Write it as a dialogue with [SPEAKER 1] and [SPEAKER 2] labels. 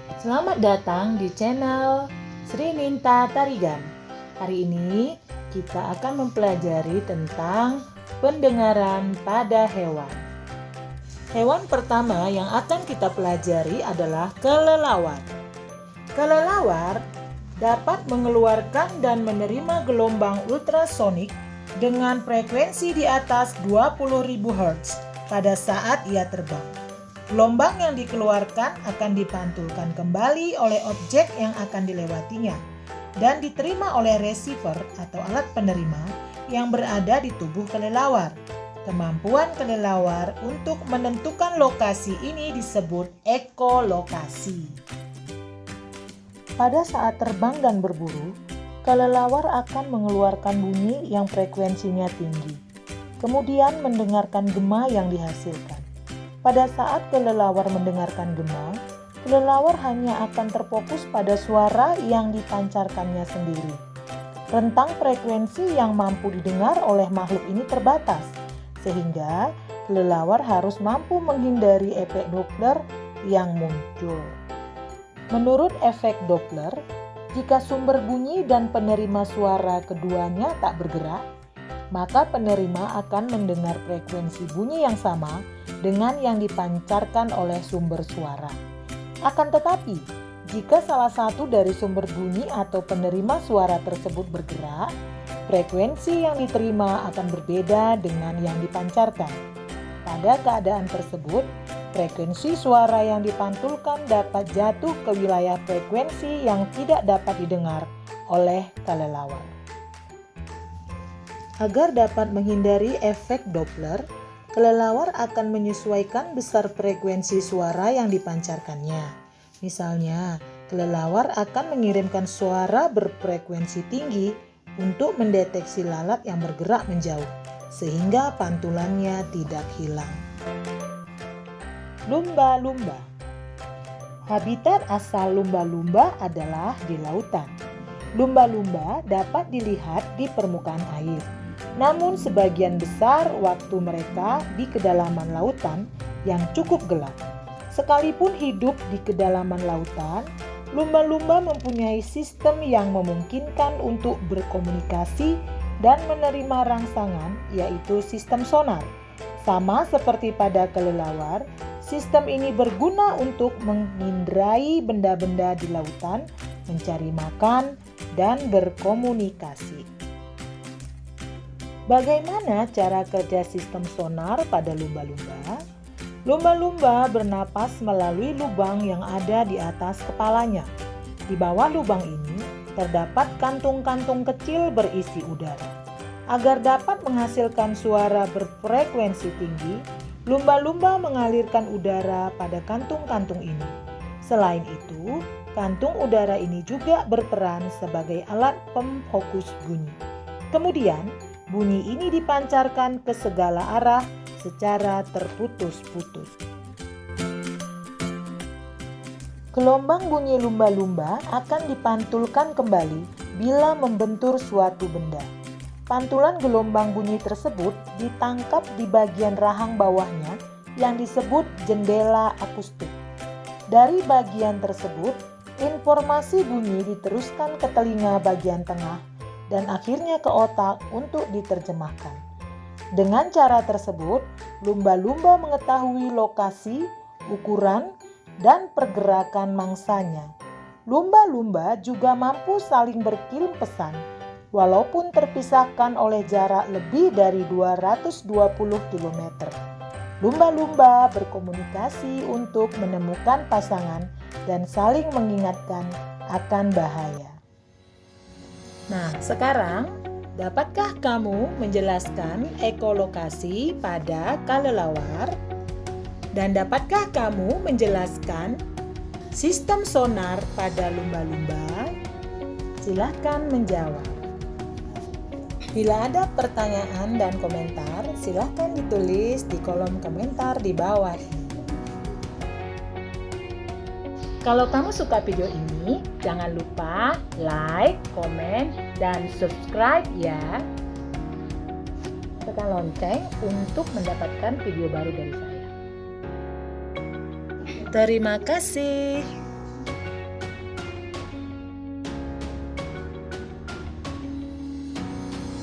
[SPEAKER 1] Selamat datang di channel Sri Ninta Tarigan. Hari ini kita akan mempelajari tentang pendengaran pada hewan. Hewan pertama yang akan kita pelajari adalah kelelawar. Kelelawar dapat mengeluarkan dan menerima gelombang ultrasonik dengan frekuensi di atas 20.000 Hz pada saat ia terbang. Gelombang yang dikeluarkan akan dipantulkan kembali oleh objek yang akan dilewatinya dan diterima oleh receiver atau alat penerima yang berada di tubuh kelelawar. Kemampuan kelelawar untuk menentukan lokasi ini disebut ekolokasi. Pada saat terbang dan berburu, kelelawar akan mengeluarkan bunyi yang frekuensinya tinggi, kemudian mendengarkan gema yang dihasilkan. Pada saat kelelawar mendengarkan gema, kelelawar hanya akan terfokus pada suara yang dipancarkannya sendiri. Rentang frekuensi yang mampu didengar oleh makhluk ini terbatas, sehingga kelelawar harus mampu menghindari efek Doppler yang muncul. Menurut efek Doppler, jika sumber bunyi dan penerima suara keduanya tak bergerak, maka penerima akan mendengar frekuensi bunyi yang sama dengan yang dipancarkan oleh sumber suara. Akan tetapi, jika salah satu dari sumber bunyi atau penerima suara tersebut bergerak, frekuensi yang diterima akan berbeda dengan yang dipancarkan. Pada keadaan tersebut, frekuensi suara yang dipantulkan dapat jatuh ke wilayah frekuensi yang tidak dapat didengar oleh kelelawar. Agar dapat menghindari efek Doppler, kelelawar akan menyesuaikan besar frekuensi suara yang dipancarkannya. Misalnya, kelelawar akan mengirimkan suara berfrekuensi tinggi untuk mendeteksi lalat yang bergerak menjauh, sehingga pantulannya tidak hilang. Lumba-lumba. Habitat asal lumba-lumba adalah di lautan. Lumba-lumba dapat dilihat di permukaan air. Namun sebagian besar waktu mereka di kedalaman lautan yang cukup gelap. Sekalipun hidup di kedalaman lautan, lumba-lumba mempunyai sistem yang memungkinkan untuk berkomunikasi dan menerima rangsangan, yaitu sistem sonar. Sama seperti pada kelelawar, sistem ini berguna untuk mengindrai benda-benda di lautan, mencari makan, dan berkomunikasi. Bagaimana cara kerja sistem sonar pada lumba-lumba? Lumba-lumba bernapas melalui lubang yang ada di atas kepalanya. Di bawah lubang ini terdapat kantung-kantung kecil berisi udara. Agar dapat menghasilkan suara berfrekuensi tinggi, lumba-lumba mengalirkan udara pada kantung-kantung ini. Selain itu, kantung udara ini juga berperan sebagai alat pemfokus bunyi. Kemudian, bunyi ini dipancarkan ke segala arah secara terputus-putus. Gelombang bunyi lumba-lumba akan dipantulkan kembali bila membentur suatu benda. Pantulan gelombang bunyi tersebut ditangkap di bagian rahang bawahnya yang disebut jendela akustik. Dari bagian tersebut, informasi bunyi diteruskan ke telinga bagian tengah dan akhirnya ke otak untuk diterjemahkan. Dengan cara tersebut, lumba-lumba mengetahui lokasi, ukuran, dan pergerakan mangsanya. Lumba-lumba juga mampu saling berkirim pesan, walaupun terpisahkan oleh jarak lebih dari 220 km. Lumba-lumba berkomunikasi untuk menemukan pasangan dan saling mengingatkan akan bahaya. Nah, sekarang dapatkah kamu menjelaskan ekolokasi pada kelelawar? Dan dapatkah kamu menjelaskan sistem sonar pada lumba-lumba? Silahkan menjawab. Bila ada pertanyaan dan komentar, silahkan ditulis di kolom komentar di bawah ini. Kalau kamu suka video ini, jangan lupa like, komen, dan subscribe ya. Tekan lonceng untuk mendapatkan video baru dari saya. Terima kasih.